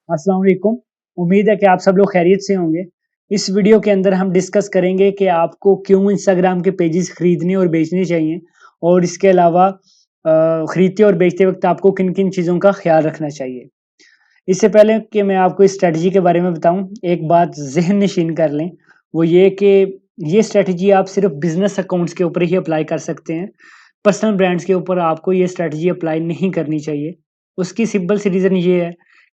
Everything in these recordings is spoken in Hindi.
अस्सलाम वालेकुम। उम्मीद है कि आप सब लोग खैरियत से होंगे। इस वीडियो के अंदर हम डिस्कस करेंगे कि आपको क्यों इंस्टाग्राम के पेजेस खरीदने और बेचने चाहिए और इसके अलावा खरीदते और बेचते वक्त आपको किन-किन चीज़ों का ख्याल रखना चाहिए। इससे पहले कि मैं आपको इस स्ट्रैटेजी के बारे में बताऊँ, एक बात ज़हन नशीन कर लें, वो ये कि ये स्ट्रैटेजी आप सिर्फ़ बिज़नेस अकाउंट्स के ऊपर ही अप्लाई कर सकते हैं। पर्सनल ब्रांड्स के ऊपर आपको ये स्ट्रैटेजी अप्लाई नहीं करनी चाहिए। उसकी सिंपल सी रीज़न ये है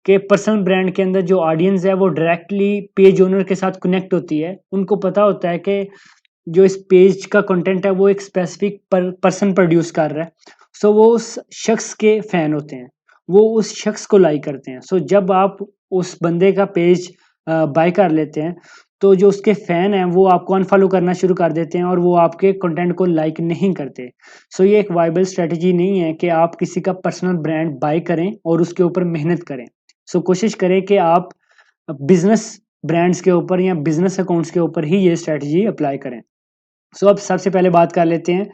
कि पर्सनल ब्रांड के अंदर जो ऑडियंस है वो डायरेक्टली पेज ओनर के साथ कनेक्ट होती है। उनको पता होता है कि जो इस पेज का कंटेंट है वो एक स्पेसिफिक पर्सन प्रोड्यूस कर रहा है। सो वो उस शख्स के फैन होते हैं। वो उस शख्स को लाइक करते हैं। सो जब आप उस बंदे का पेज बाय कर लेते हैं, तो जो उसके फैन हैं वो आपको अनफॉलो करना शुरू कर देते हैं और वो आपके कंटेंट को लाइक नहीं करते। सो ये एक वायबल स्ट्रैटेजी नहीं है कि आप किसी का पर्सनल ब्रांड बाय करें और उसके ऊपर मेहनत करें। सो कोशिश करें कि आप बिज़नेस ब्रांड्स के ऊपर या बिज़नेस अकाउंट्स के ऊपर ही ये स्ट्रैटेजी अप्लाई करें। सो अब सबसे पहले बात कर लेते हैं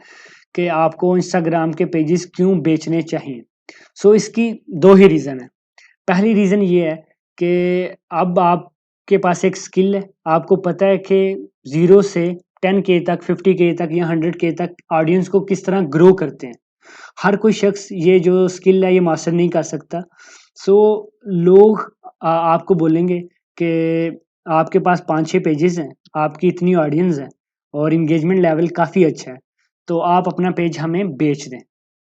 कि आपको इंस्टाग्राम के पेजेस क्यों बेचने चाहिए। सो इसकी 2 ही रीज़न है। पहली रीज़न ये है कि अब आपके पास एक स्किल है, आपको पता है कि 0 से 10 के तक, 50 के तक या 100 के तक ऑडियंस को किस तरह ग्रो करते हैं। हर कोई शख्स ये जो स्किल है ये मास्टर नहीं कर सकता। सो लोग आपको बोलेंगे कि आपके पास 5-6 पेजेज़ हैं, आपकी इतनी ऑडियंस है और एंगेजमेंट लेवल काफ़ी अच्छा है, तो आप अपना पेज हमें बेच दें।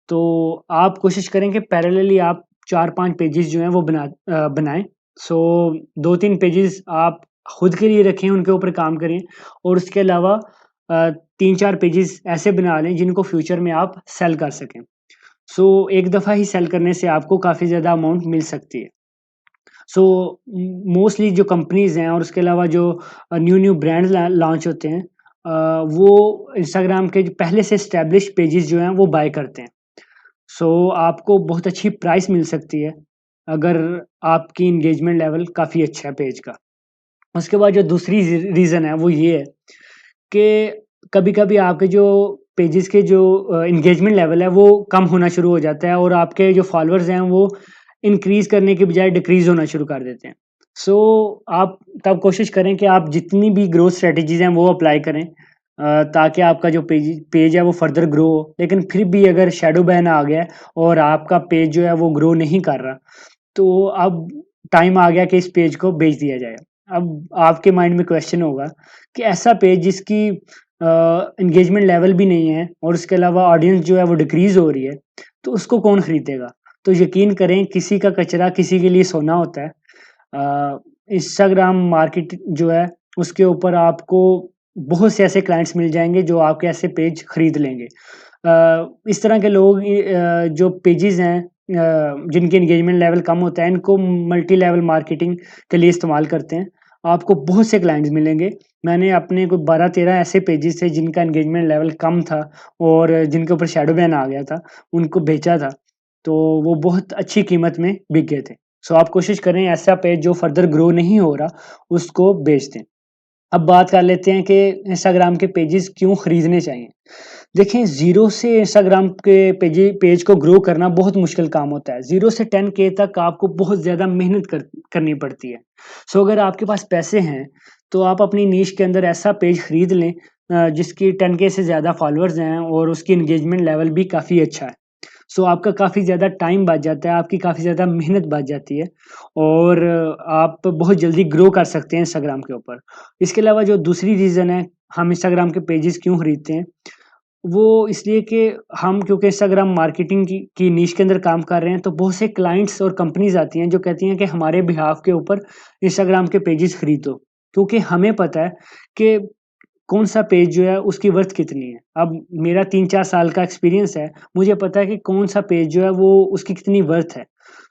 तो आप कोशिश करें कि पैरेलली आप 4-5 पेजेज़ जो हैं वो बनाएँ। सो 2-3 पेजेज़ आप खुद के लिए रखें, उनके ऊपर काम करें और उसके अलावा 3-4 पेजेज़ ऐसे बना लें जिनको फ्यूचर में आप सेल कर सकें। सो एक दफ़ा ही सेल करने से आपको काफ़ी ज़्यादा अमाउंट मिल सकती है। सो मोस्टली जो कंपनीज़ हैं और उसके अलावा जो न्यू ब्रांड्स लॉन्च होते हैं, वो इंस्टाग्राम के जो पहले से एस्टेब्लिश पेजेज़ जो हैं वो बाय करते हैं। सो आपको बहुत अच्छी प्राइस मिल सकती है, अगर आपकी एंगेजमेंट लेवल काफ़ी अच्छा है पेज का। उसके बाद जो दूसरी रीज़न है वो ये है कि कभी-कभी आपके जो पेजेज़ के जो एंगेजमेंट लेवल है वो कम होना शुरू हो जाता है और आपके जो फॉलोअर्स हैं वो इंक्रीज़ करने के बजाय डिक्रीज़ होना शुरू कर देते हैं। सो आप तब कोशिश करें कि आप जितनी भी ग्रोथ स्ट्रैटेजीज़ हैं वो अप्लाई करें, ताकि आपका जो पेज पेज है वो फर्दर ग्रो हो। लेकिन फिर भी अगर शैडो बैन आ गया है और आपका पेज जो है वो ग्रो नहीं कर रहा, तो अब टाइम आ गया कि इस पेज को बेच दिया जाए। अब आपके माइंड में क्वेश्चन होगा कि ऐसा पेज जिसकी एंगेजमेंट लेवल भी नहीं है और उसके अलावा ऑडियंस जो है वो डिक्रीज़ हो रही है, तो उसको कौन खरीदेगा? तो यकीन करें, किसी का कचरा किसी के लिए सोना होता है। इंस्टाग्राम मार्केट जो है उसके ऊपर आपको बहुत से ऐसे क्लाइंट्स मिल जाएँगे जो आपके ऐसे पेज खरीद लेंगे। इस तरह के लोग जो पेजेज़ हैं जिनकी एंगेजमेंट लेवल कम होता है, इनको मल्टी लेवल मार्केटिंग के लिए इस्तेमाल करते हैं। आपको बहुत से क्लाइंट्स मिलेंगे। मैंने अपने कोई 12-13 ऐसे पेजेज़ थे जिनका एंगेजमेंट लेवल कम था और जिनके ऊपर शैडो बैन आ गया था, उनको बेचा था। तो वो बहुत अच्छी कीमत में बिक गए थे। सो आप कोशिश करें ऐसा पेज जो फर्दर ग्रो नहीं हो रहा, उसको बेच दें। अब बात कर लेते हैं कि इंस्टाग्राम के पेजेज़ क्यों खरीदने चाहिए। देखिए, ज़ीरो से इंस्टाग्राम के पेज को ग्रो करना बहुत मुश्किल काम होता है। 0 से 10 के तक आपको बहुत ज़्यादा मेहनत करनी पड़ती है। सो अगर आपके पास पैसे हैं, तो आप अपनी नीश के अंदर ऐसा पेज खरीद लें जिसकी 10 के से ज़्यादा फॉलोअर्स हैं और उसकी एंगेजमेंट लेवल भी काफ़ी अच्छा है। सो आपका काफ़ी ज़्यादा टाइम बच जाता है, आपकी काफ़ी ज़्यादा मेहनत बच जाती है और आप बहुत जल्दी ग्रो कर सकते हैं इंस्टाग्राम के ऊपर। इसके अलावा जो दूसरी रीज़न है, हम इंस्टाग्राम के पेजेज़ क्यों खरीदते हैं, वो इसलिए कि हम क्योंकि इंस्टाग्राम मार्केटिंग की नीश के अंदर काम कर रहे हैं, तो बहुत से क्लाइंट्स और कंपनीज़ आती हैं जो कहती हैं कि हमारे बिहाफ़ के ऊपर इंस्टाग्राम के पेजेज़ खरीदो। क्योंकि हमें पता है कि कौन-सा पेज जो है उसकी वर्थ कितनी है। अब मेरा 3-4 साल का एक्सपीरियंस है, मुझे पता है कि कौन-सा पेज जो है वो उसकी कितनी वर्थ है।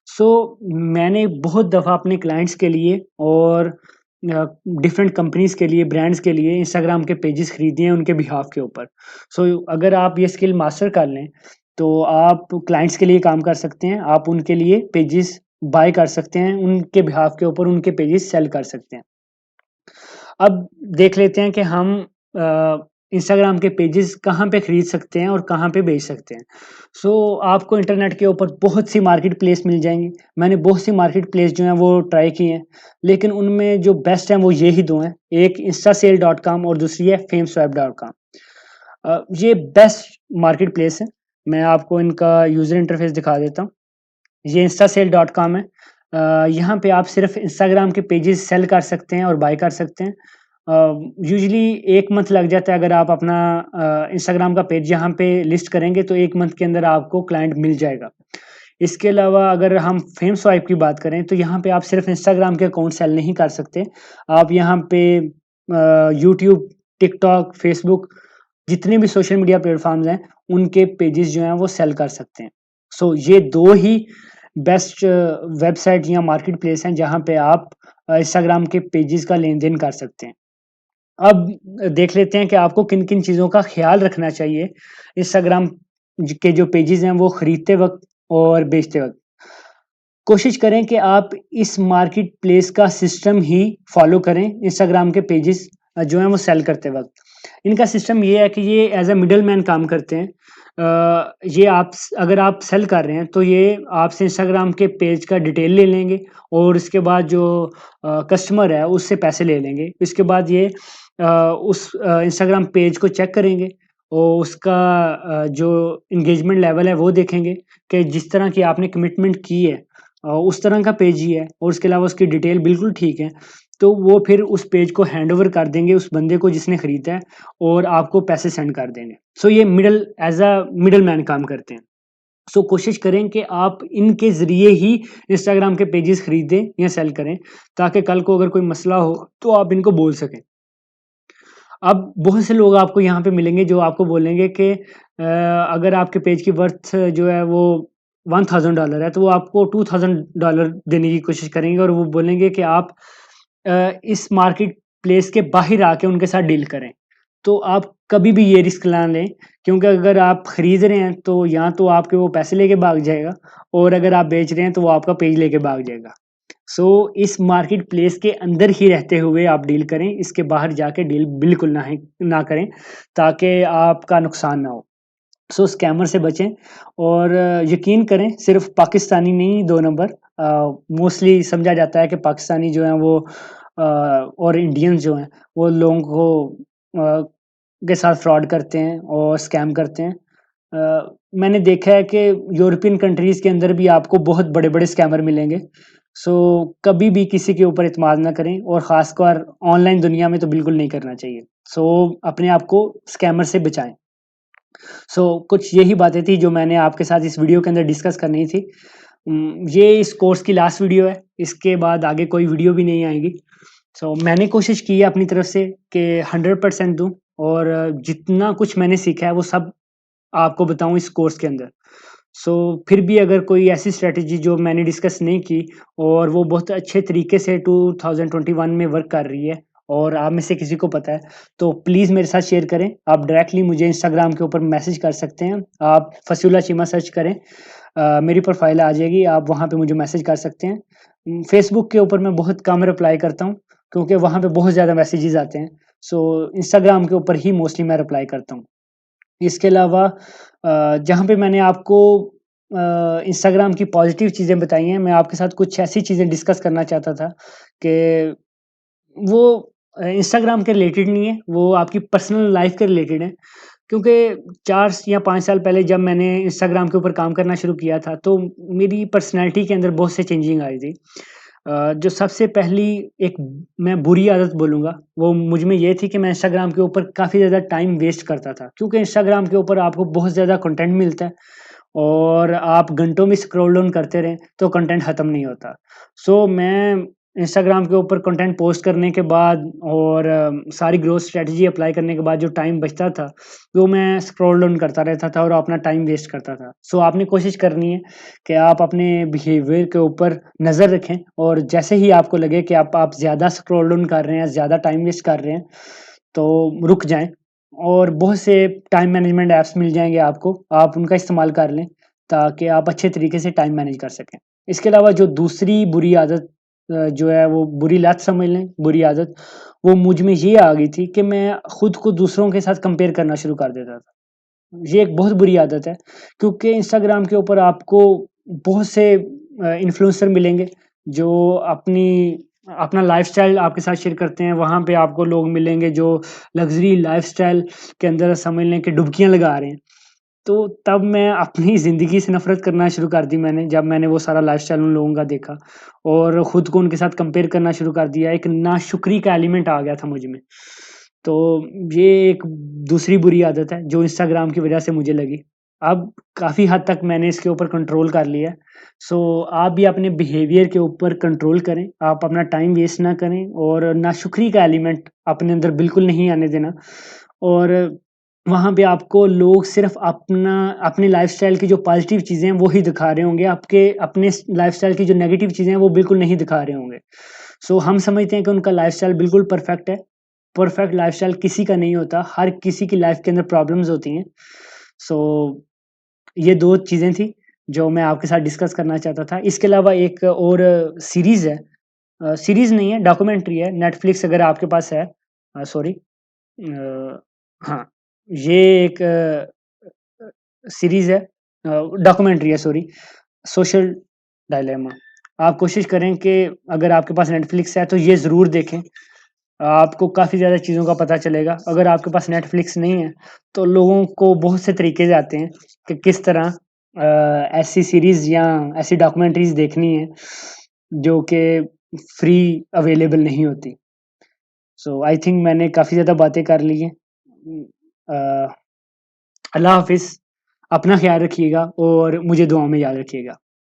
सो मैंने बहुत दफ़ा अपने क्लाइंट्स के लिए और डिफरेंट कंपनीज़ के लिए, ब्रांड्स के लिए इंस्टाग्राम के पेजेज़ खरीदे हैं उनके बिहाफ़ के ऊपर। सो अगर आप ये स्किल मास्टर कर लें, तो आप क्लाइंट्स के लिए काम कर सकते हैं, आप उनके लिए पेजेज़ बाय कर सकते हैं, उनके बिहाफ़ के ऊपर उनके पेजेज़ सेल कर सकते हैं। अब देख लेते हैं कि हम इंस्टाग्राम के पेजेस कहाँ पे खरीद सकते हैं और कहाँ पे बेच सकते हैं। सो आपको इंटरनेट के ऊपर बहुत सी मार्केट प्लेस मिल जाएँगी। मैंने बहुत सी मार्केट प्लेस जो हैं वो ट्राई की हैं, लेकिन उनमें जो बेस्ट हैं वो ये ही 2 हैं, एक instasale.com और दूसरी है fameswap.com। ये बेस्ट मार्केट प्लेस है। मैं आपको इनका यूज़र इंटरफेस दिखा देता हूँ। ये instasale.com है। यहाँ पे आप सिर्फ़ इंस्टाग्राम के पेजेस सेल कर सकते हैं और बाय कर सकते हैं। यूजुअली 1 मंथ लग जाता है अगर आप अपना इंस्टाग्राम का पेज यहाँ पे लिस्ट करेंगे तो 1 मंथ के अंदर आपको क्लाइंट मिल जाएगा। इसके अलावा अगर हम फेम स्वाइप की बात करें तो यहाँ पे आप सिर्फ़ इंस्टाग्राम के अकाउंट सेल नहीं कर सकते। आप यहाँ पे यूट्यूब, टिकटॉक, फेसबुक जितने भी सोशल मीडिया प्लेटफ़ॉर्म्स हैं, उनके पेजेस जो हैं वो सेल कर सकते हैं। सो ये 2 ही बेस्ट वेबसाइट या मार्केट प्लेस हैं जहाँ पे आप इंस्टाग्राम के पेजेस का लेन-देन कर सकते हैं। अब देख लेते हैं कि आपको किन-किन चीज़ों का ख़्याल रखना चाहिए इंस्टाग्राम के जो पेजेस हैं वो खरीदते वक़्त और बेचते वक़्त। कोशिश करें कि आप इस मार्केट प्लेस का सिस्टम ही फ़ॉलो करें इंस्टाग्राम के पेजेस जो हैं वो सेल करते वक़्त। इनका सिस्टम ये है कि ये एज़ अ मिडलमैन काम करते हैं। ये अगर आप सेल कर रहे हैं तो ये आपसे इंस्टाग्राम के पेज का डिटेल ले लेंगे और इसके बाद जो कस्टमर है उससे पैसे ले लेंगे। इसके बाद ये उस इंस्टाग्राम पेज को चेक करेंगे और उसका जो एंगेजमेंट लेवल है वो देखेंगे कि जिस तरह की आपने कमिटमेंट की है उस तरह का पेज ही है और उसके अलावा उसकी डिटेल बिल्कुल ठीक है, तो वो फिर उस पेज को हैंडओवर कर देंगे उस बंदे को जिसने खरीदा है और आपको पैसे सेंड कर देंगे। सो ये एज़ अ मिडलमैन काम करते हैं। सो कोशिश करें कि आप इनके ज़रिए ही इंस्टाग्राम के पेजेस खरीदें या सेल करें, ताकि कल को अगर कोई मसला हो तो आप इनको बोल सकें। अब बहुत से लोग आपको यहाँ पे मिलेंगे जो आपको बोलेंगे कि अगर आपके पेज की वर्थ जो है वो $1000 है तो वो आपको $2000 देने की कोशिश करेंगे और वो बोलेंगे कि आप इस मार्केट प्लेस के बाहर आके उनके साथ डील करें। तो आप कभी भी ये रिस्क ना लें, क्योंकि अगर आप खरीद रहे हैं तो या तो आपके वो पैसे लेके भाग जाएगा और अगर आप बेच रहे हैं तो वो आपका पेज लेके भाग जाएगा। सो इस मार्केट प्लेस के अंदर ही रहते हुए आप डील करें, इसके बाहर जाके डील बिल्कुल ना करें, ताकि आपका नुकसान ना हो। सो स्कैमर से बचें और यकीन करें सिर्फ़ पाकिस्तानी नहीं 2 नंबर मोस्टली समझा जाता है कि पाकिस्तानी जो हैं वो और इंडियंस जो हैं वो लोगों को के साथ फ्रॉड करते हैं और स्कैम करते हैं। मैंने देखा है कि यूरोपियन कंट्रीज़ के अंदर भी आपको बहुत बड़े-बड़े स्कैमर मिलेंगे। सो कभी भी किसी के ऊपर इत्मीनान ना करें और ख़ासकर ऑनलाइन दुनिया में तो बिल्कुल नहीं करना चाहिए। सो अपने आप को स्कैमर से बचाएँ। सो कुछ यही बातें थी जो मैंने आपके साथ इस वीडियो के अंदर डिस्कस करनी थी। ये इस कोर्स की लास्ट वीडियो है, इसके बाद आगे कोई वीडियो भी नहीं आएगी। सो मैंने कोशिश की है अपनी तरफ से कि 100% दूँ और जितना कुछ मैंने सीखा है वो सब आपको बताऊँ इस कोर्स के अंदर। सो फिर भी अगर कोई ऐसी स्ट्रैटेजी जो मैंने डिस्कस नहीं की और वो बहुत अच्छे तरीके से 2021 में वर्क कर रही है और आप में से किसी को पता है, तो प्लीज़ मेरे साथ शेयर करें। आप डायरेक्टली मुझे इंस्टाग्राम के ऊपर मैसेज कर सकते हैं। आप फसीउल्लाह चीमा सर्च करें। मेरी प्रोफ़ाइल आ जाएगी, आप वहाँ पे मुझे मैसेज कर सकते हैं। फ़ेसबुक के ऊपर मैं बहुत कम रिप्लाई करता हूँ, क्योंकि वहाँ पे बहुत ज़्यादा मैसेजेस आते हैं। सो इंस्टाग्राम के ऊपर ही मोस्टली मैं रिप्लाई करता हूँ। इसके अलावा जहाँ पे मैंने आपको इंस्टाग्राम की पॉज़िटिव चीज़ें बताई हैं, मैं आपके साथ कुछ ऐसी चीज़ें डिस्कस करना चाहता था कि वो इंस्टाग्राम के रिलेटेड नहीं है, वो आपकी पर्सनल लाइफ़ के रिलेटेड है। क्योंकि 4 या 5 साल पहले जब मैंने इंस्टाग्राम के ऊपर काम करना शुरू किया था, तो मेरी पर्सनैलिटी के अंदर बहुत से चेंजिंग आई थी। जो सबसे पहली एक मैं बुरी आदत बोलूँगा, वो मुझ में ये थी कि मैं इंस्टाग्राम के ऊपर काफ़ी ज़्यादा टाइम वेस्ट करता था। क्योंकि इंस्टाग्राम के ऊपर आपको बहुत ज़्यादा कंटेंट मिलता है और आप घंटों में स्क्रॉल डाउन करते रहें, तो कंटेंट खत्म नहीं होता। सो मैं इंस्टाग्राम के ऊपर कंटेंट पोस्ट करने के बाद और सारी ग्रोथ स्ट्रैटेजी अप्लाई करने के बाद जो टाइम बचता था, वो मैं स्क्रॉल डाउन करता रहता था और अपना टाइम वेस्ट करता था। सो आपने कोशिश करनी है कि आप अपने बिहेवियर के ऊपर नज़र रखें और जैसे ही आपको लगे कि आप ज़्यादा स्क्रॉल डाउन कर रहे हैं, ज़्यादा टाइम वेस्ट कर रहे हैं, तो रुक जाएँ और बहुत से टाइम मैनेजमेंट ऐप्स मिल जाएँगे आपको, आप उनका इस्तेमाल कर लें, ताकि आप अच्छे तरीके से टाइम मैनेज कर सकें। इसके अलावा जो दूसरी बुरी आदत जो है वो बुरी लत समझ लें, बुरी आदत, वो मुझ में ये आ गई थी कि मैं खुद को दूसरों के साथ कंपेयर करना शुरू कर देता था। ये एक बहुत बुरी आदत है, क्योंकि इंस्टाग्राम के ऊपर आपको बहुत से इन्फ्लुएंसर मिलेंगे जो अपनी अपना लाइफ़स्टाइल आपके साथ शेयर करते हैं। वहाँ पे आपको लोग मिलेंगे जो लग्ज़री लाइफ़स्टाइल के अंदर समझ लें कि डुबकियाँ लगा रहे हैं। तो तब मैं अपनी ज़िंदगी से नफ़रत करना शुरू कर दी मैंने, जब मैंने वो सारा लाइफ़स्टाइल उन लोगों का देखा और खुद को उनके साथ कंपेयर करना शुरू कर दिया। एक नाशुक्री का एलिमेंट आ गया था मुझ में। तो ये एक दूसरी बुरी आदत है जो इंस्टाग्राम की वज़ह से मुझे लगी। अब काफ़ी हद तक मैंने इसके ऊपर कंट्रोल कर लिया है। सो आप भी अपने बिहेवियर के ऊपर कंट्रोल करें, आप अपना टाइम वेस्ट ना करें और नाशुक्री का एलिमेंट अपने अंदर बिल्कुल नहीं आने देना। और वहाँ पे आपको लोग सिर्फ़ अपनी लाइफ़स्टाइल की जो पॉज़िटिव चीज़ें हैं, वो ही दिखा रहे होंगे, आपके अपने लाइफ़स्टाइल की जो नेगेटिव चीज़ें हैं, वो बिल्कुल नहीं दिखा रहे होंगे। सो हम समझते हैं कि उनका लाइफ़स्टाइल बिल्कुल परफ़ेक्ट है। परफ़ेक्ट लाइफ़स्टाइल किसी का नहीं होता, हर किसी की लाइफ़ के अंदर प्रॉब्लम्स होती हैं। सो ये 2 चीज़ें थी, जो मैं आपके साथ डिस्कस करना चाहता था। इसके अलावा एक और सीरीज़ है, सीरीज़ नहीं है, डॉक्यूमेंट्री है, नेटफ्लिक्स अगर आपके पास है, सॉरी, हाँ, ये एक सीरीज़ है, डॉक्यूमेंट्री है, सॉरी, सोशल डायलेमा। आप कोशिश करें कि अगर आपके पास नेटफ्लिक्स है तो ये ज़रूर देखें। आपको काफ़ी ज़्यादा चीज़ों का पता चलेगा। अगर आपके पास नेटफ्लिक्स नहीं है, तो लोगों को बहुत से तरीके आते हैं कि किस तरह ऐसी सीरीज़ या ऐसी डॉक्यूमेंट्रीज़ देखनी है, जो कि फ्री अवेलेबल नहीं होती। सो आई थिंक मैंने काफ़ी ज़्यादा बातें कर ली हैं। अल्लाह हाफ़िज़, अपना ख़्याल रखिएगा और मुझे दुआ में याद रखिएगा।